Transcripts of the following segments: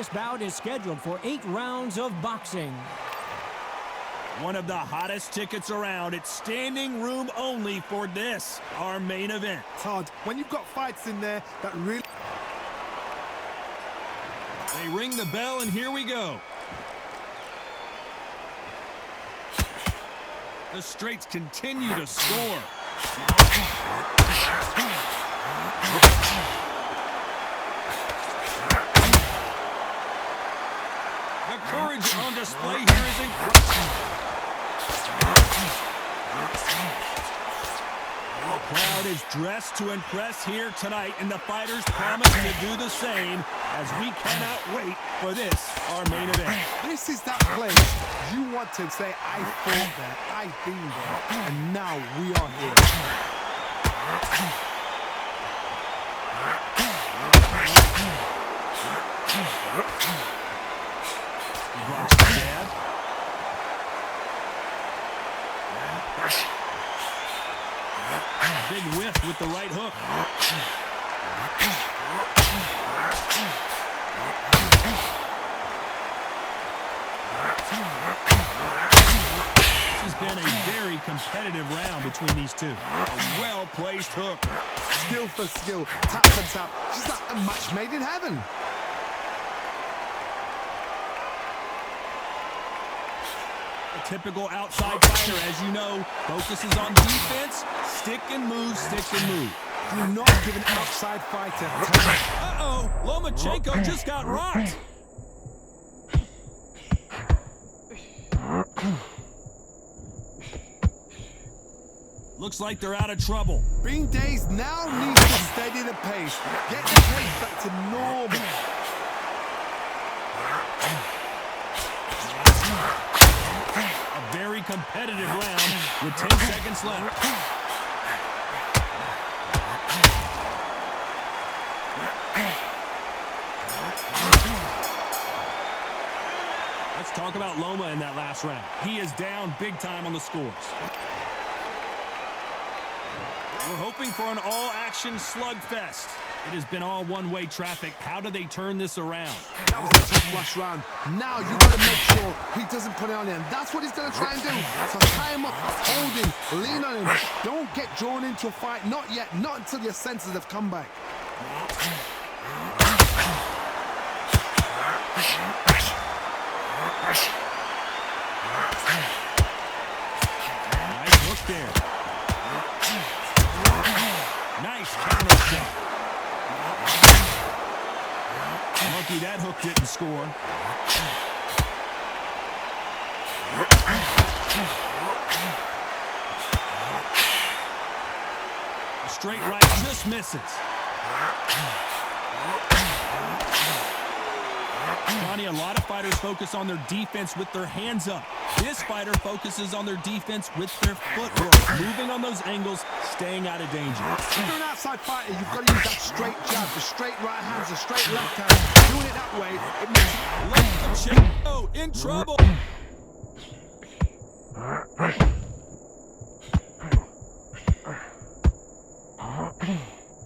This bout is scheduled for 8 rounds of boxing. One of the hottest tickets around. It's standing room only for this, our main event. Todd, when you've got fights in there that really... They ring the bell, and here we go. The straights continue to score. The courage on display here is incredible. The crowd is dressed to impress here tonight, and the fighters promise to do the same as we cannot wait for this, our main event. This is that place you want to say, I fought there, I've been there, and now we are here. Jab. Big whiff with the right hook. This has been a very competitive round between these two. A well-placed hook. Skill for skill, tap for tap. Just like a match made in heaven. A typical outside fighter, as you know, focuses on defense, stick and move, stick and move. Do not give an outside fighter time. Uh-oh, Lomachenko just got rocked. Looks like they're out of trouble. Bean Days now needs to steady the pace. Get the pace back to normal. A very competitive round with 10 seconds left. Let's talk about Loma in that last round. He is down big time on the scores. We're hoping for an all-action slugfest. It has been all one-way traffic. How do they turn this around? That was a tough last round. Now you got to make sure he doesn't put it on him. That's what he's going to try and do. So tie him up, hold him, lean on him. Don't get drawn into a fight. Not yet. Not until your senses have come back. Nice hook there. Nice counter shot. Lucky that hook didn't score. A straight right just misses. Johnny, a lot of fighters focus on their defense with their hands up. This fighter focuses on their defense with their footwork, moving on those angles, staying out of danger. If you're an outside fighter, you've got to use that straight jab, the straight right hands, the straight left hand. Doing it that way, it makes it... Oh, in trouble.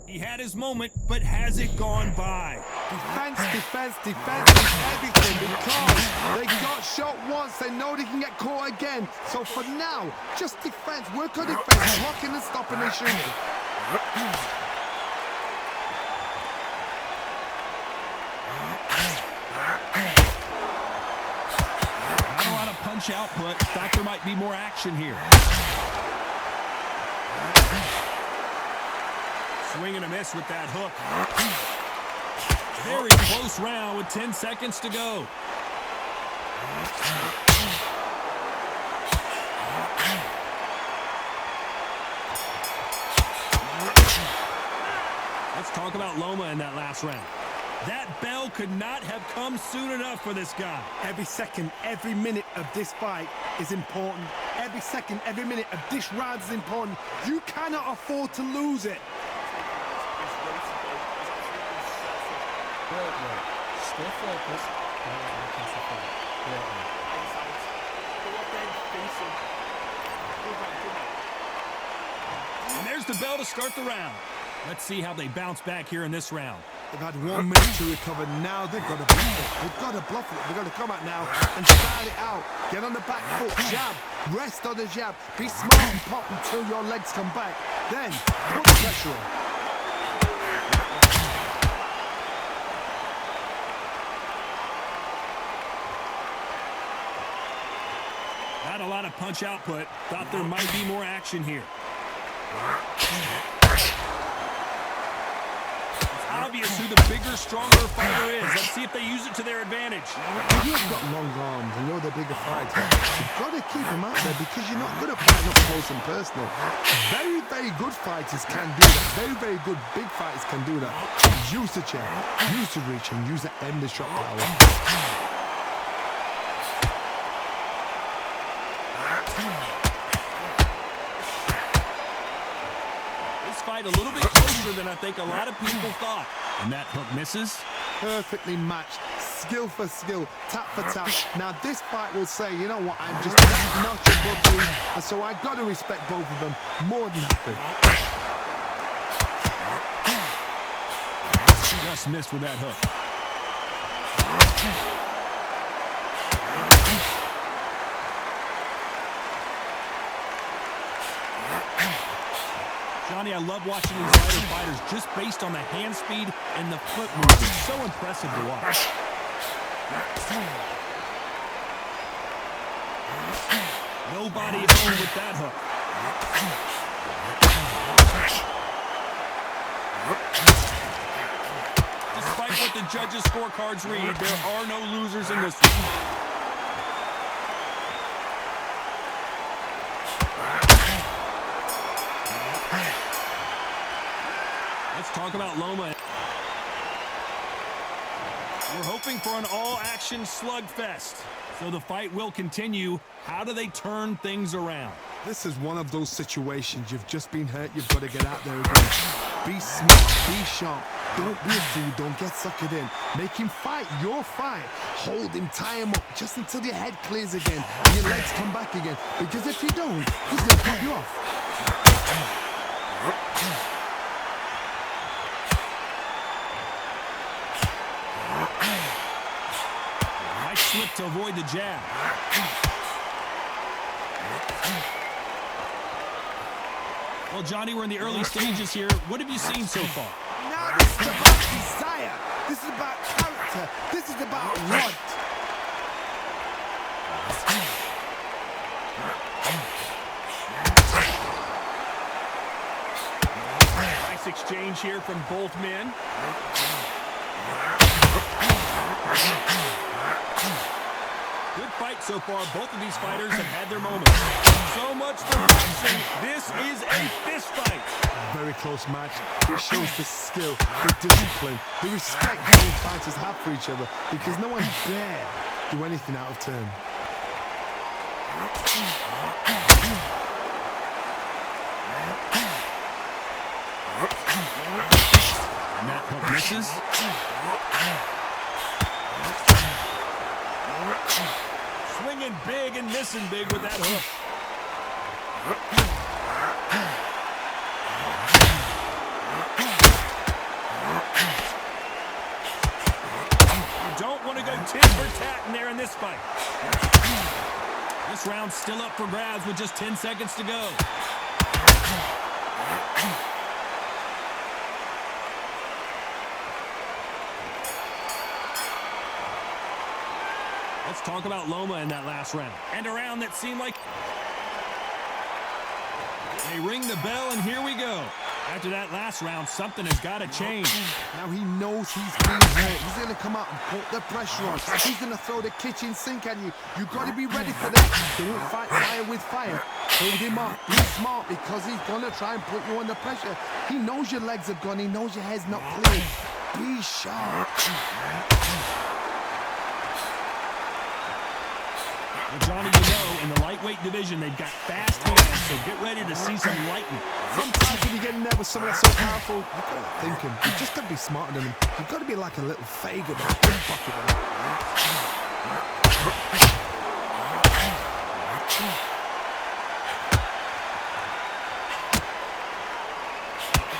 He had his moment, but has it gone by? Defense, defense, defense is everything because they got shot once, they know they can get caught again. So for now, just defense, work on defense, blocking and stopping and shooting. Not a lot of punch output. Thought there might be more action here. Swing and a miss with that hook. Very close round with 10 seconds to go. Let's talk about Loma in that last round. That bell could not have come soon enough for this guy. Every second, every minute of this fight is important. Every second, every minute of this round is important. You cannot afford to lose it. Stay focused. And there's the bell to start the round. Let's see how they bounce back here in this round. They've had 1 minute to recover. Now they've got to bluff it. They've got to bluff it. They've got to come out now and style it out. Get on the back foot, jab. Rest on the jab. Be smart and pop until your legs come back. Then put the pressure on. Not a lot of punch output. Thought there might be more action here. It's obvious who the bigger, stronger fighter is. Let's see if they use it to their advantage. You've got long arms and you're the bigger fighter. You've got to keep them out there because you're not good at fighting up close and personal. Very, very good fighters can do that. Very, very good big fighters can do that. Use the chair, use the reach, and use the end of shot power. A little bit closer than I think a lot of people thought. And that hook misses. Perfectly matched. Skill for skill. Tap for tap. Now this fight will say, you know what, I'm just not above you. And so I got to respect both of them more than happy. Just missed with that hook. Johnny, I love watching these lighter fighters just based on the hand speed and the foot moves. It's so impressive to watch. Nobody home with that hook. Despite what the judges' scorecards read, there are no losers in this one. Let's talk about Loma. We're hoping for an all-action slugfest. So the fight will continue. How do they turn things around? This is one of those situations. You've just been hurt. You've got to get out there again. Be smart. Be sharp. Don't be a fool. Don't get suckered in. Make him fight your fight. Hold him. Tie him up just until your head clears again and your legs come back again. Because if you don't, he's going to cut you off. Slip to avoid the jab. Well, Johnny, we're in the early stages here. What have you seen so far? Now this is about desire. This is about character. This is about want. Nice exchange here from both men. Good fight so far. Both of these fighters have had their moments. So much for boxing. This is a fist fight. Very close match. It shows the skill, the discipline, the respect that these fighters have for each other because no one dare do anything out of turn. And that hook misses. Swinging big and missing big with that hook. You don't want to go tit for tat in there in this fight. This round's still up for grabs with just 10 seconds to go. Let's talk about Loma in that last round. And a round that seemed like... They ring the bell, and here we go. After that last round, something has got to change. Now he knows he's being hurt. He's going to come out and put the pressure on. He's going to throw the kitchen sink at you. You've got to be ready for that. Don't fight fire with fire. Hold him up. Be smart because he's going to try and put you under pressure. He knows your legs have gone. He knows your head's not clear. Be sharp. Well, Johnny, you know, in the lightweight division, they've got fast hands, so get ready to see some lightning. Sometimes when you get in there with someone that's so powerful, you've got to think him. You've just got to be smarter than him. You've got to be like a little Fagan.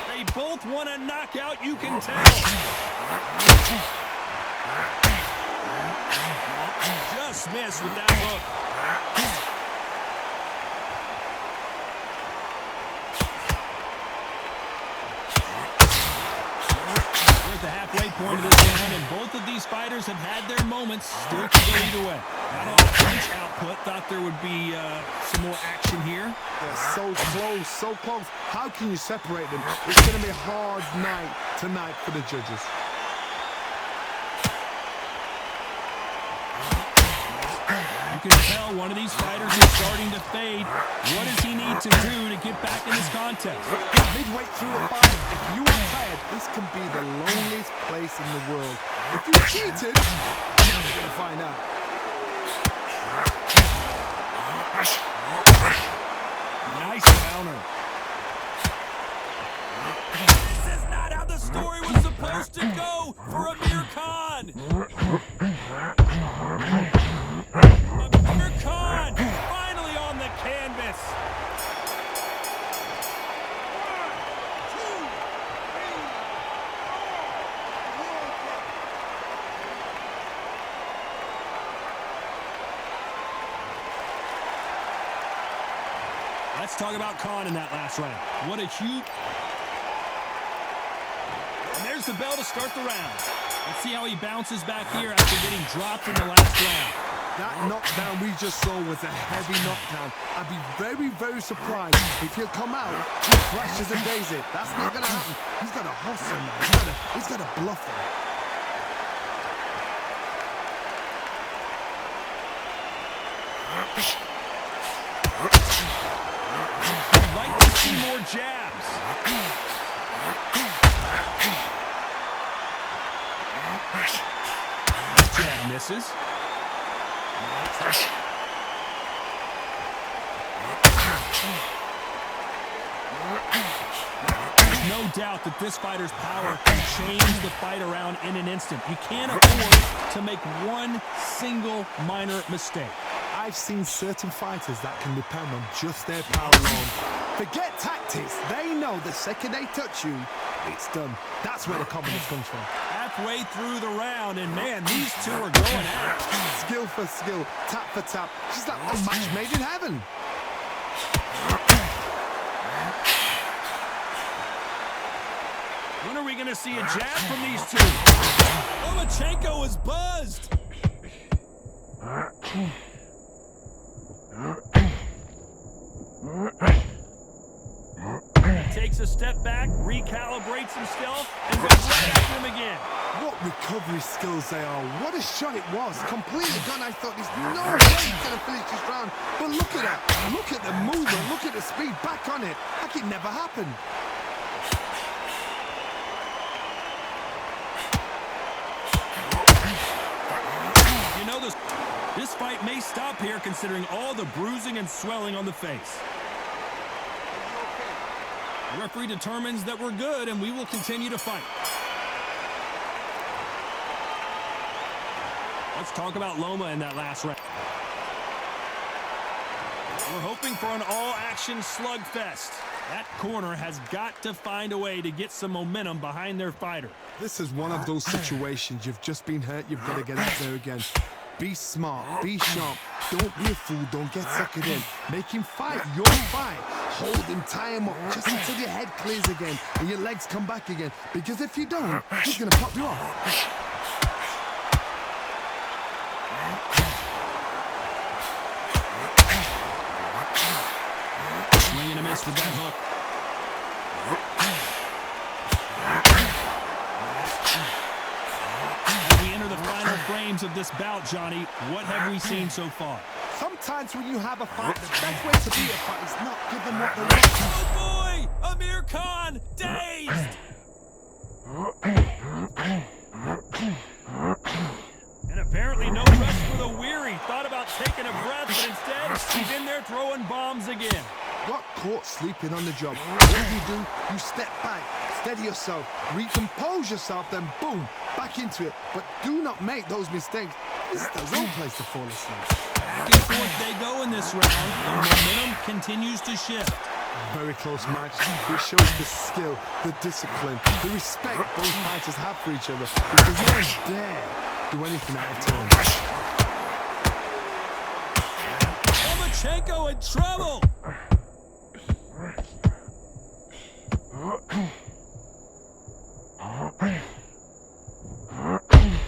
They both want a knockout, you can tell. Just missed with that hook. We're at the halfway point of this round, and both of these fighters have had their moments. Still could go either way. Not all punch output. Thought there would be some more action here. They're so close, so close. How can you separate them? It's going to be a hard night tonight for the judges. You can tell one of these fighters is starting to fade. What does he need to do to get back in this contest? Midway through the fight, if you are tired, this can be the loneliest place in the world. If you cheated, you're going to find out. Nice counter. This is not how the story was supposed to go for Amir Khan. Amir Khan finally on the canvas. Let's talk about Khan in that last round. What a huge... And there's the bell to start the round. Let's see how he bounces back here after getting dropped in the last round. That knockdown we just saw was a heavy knockdown. I'd be very, very surprised if he'll come out and flashes and daisy. That's not going to happen. He's got to hustle, man. He's got to bluff him. I'd like to see more jabs. Jab misses. There's no doubt that this fighter's power can change the fight around in an instant. You can't afford to make one single minor mistake. I've seen certain fighters that can depend on just their power alone. Forget tactics. They know the second they touch you, it's done. That's where the confidence comes from. Halfway through the round, and man, these two are going at it. Skill for skill, tap for tap. Just like a match made in heaven. When are we going to see a jab from these two? Lomachenko is buzzed. Takes a step back, recalibrates himself, and goes right after him again. What recovery skills they are. What a shot it was. Completely gone. I thought there's no way he's going to finish this round. But look at that. Look at the movement. Look at the speed. Back on it. Like it never happened. You know, this fight may stop here considering all the bruising and swelling on the face. The referee determines that we're good, and we will continue to fight. Let's talk about Loma in that last round. We're hoping for an all-action slugfest. That corner has got to find a way to get some momentum behind their fighter. This is one of those situations. You've just been hurt. You've got to get out there again. Be smart. Be sharp. Don't be a fool. Don't get suckered in. Make him fight your fight. Hold him, tie him up, just until your head clears again and your legs come back again. Because if you don't, he's going to pop you off. Swing and a miss with that hook. As we enter the final frames of this bout, Johnny, what have we seen so far? Sometimes when you have a fight, the best way to beat a fight is not give them what they want. Oh boy! Amir Khan, dazed! And apparently no rest for the weary. Thought about taking a breath, but instead, he's in there throwing bombs again. Got caught sleeping on the job. What do? You step back, steady yourself, recompose yourself, then boom, back into it. But do not make those mistakes. This is the wrong place to fall asleep. Back and forth they go in this round. The momentum continues to shift. Very close match, which shows the skill, the discipline, the respect both fighters have for each other, because no one dare do anything out of turn. Lomachenko in trouble.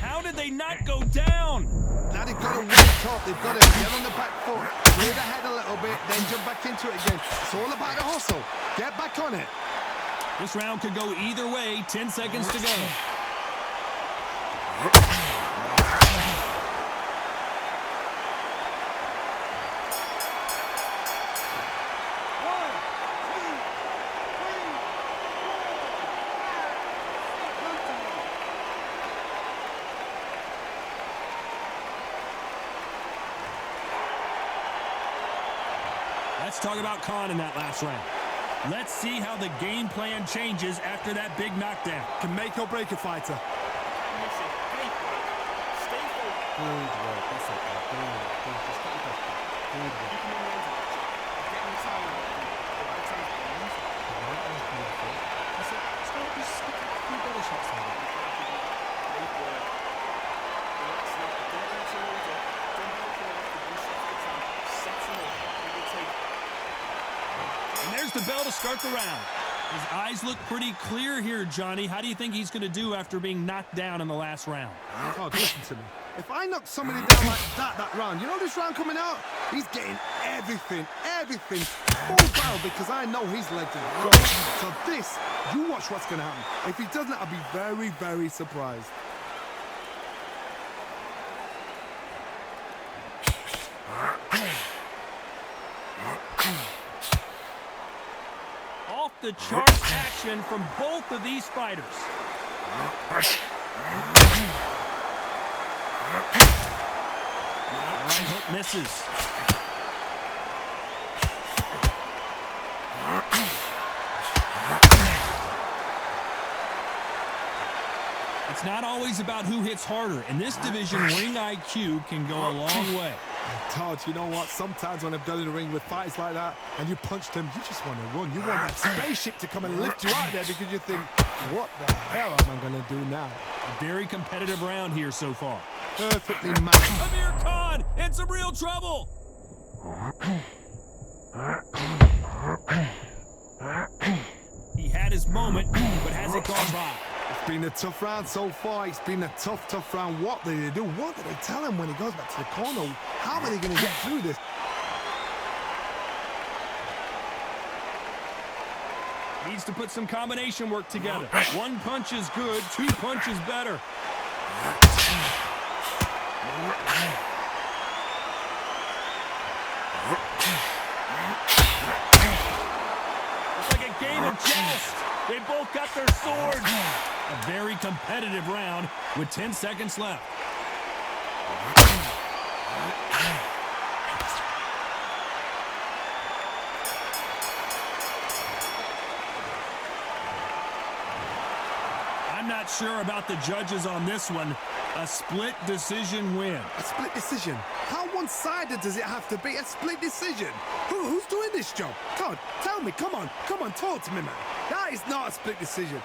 How did they not go down? Now they've got to wake up, they've got to get on the back foot, clear the head a little bit, then jump back into it again. It's all about the hustle. Get back on it. This round could go either way. 10 seconds to go. Let's talk about Khan in that last round. Let's see how the game plan changes after that big knockdown. Can make or break a fighter. Stay focused. Good work. That's it. Good work. Just keep it up. Good work. You can manage it. Get in the time. The right time to use it. The right time to use it. That's it. Just stick a few better shots on it. Great work. Relax now. Don't go too over. Don't go too over. Do shots at the time. Setting up. It will take. And there's the bell to start the round. His eyes look pretty clear here, Johnny. How do you think he's going to do after being knocked down in the last round? Oh, listen to me. If I knock somebody down like that round, you know this round coming out? He's getting everything, full barrel, because I know his legs are gone. So this, you watch what's going to happen. If he doesn't, I'll be very, very surprised. Off the charts action from both of these fighters. Right hook misses. It's not always about who hits harder. In this division, ring IQ can go a long way. Todd, you know what? Sometimes when I've done in the ring with fights like that and you punch them, you just want to run. You want that spaceship to come and lift you out of there, because you think, what the hell am I going to do now? A very competitive round here so far. Perfectly matched. Amir Khan in some real trouble. He had his moment, but has it gone by? It's been a tough round so far. It's been a tough round. What did they do? What did they tell him when he goes back to the corner? How are they going to get through this? Needs to put some combination work together. One punch is good, two punches better. It's like a game of joust. They both got their swords. A very competitive round with 10 seconds left. I'm not sure about the judges on this one. A split decision win. A split decision? How one-sided does it have to be? A split decision? Who's doing this job? Todd, tell me. Come on, talk to me, man. That is not a split decision.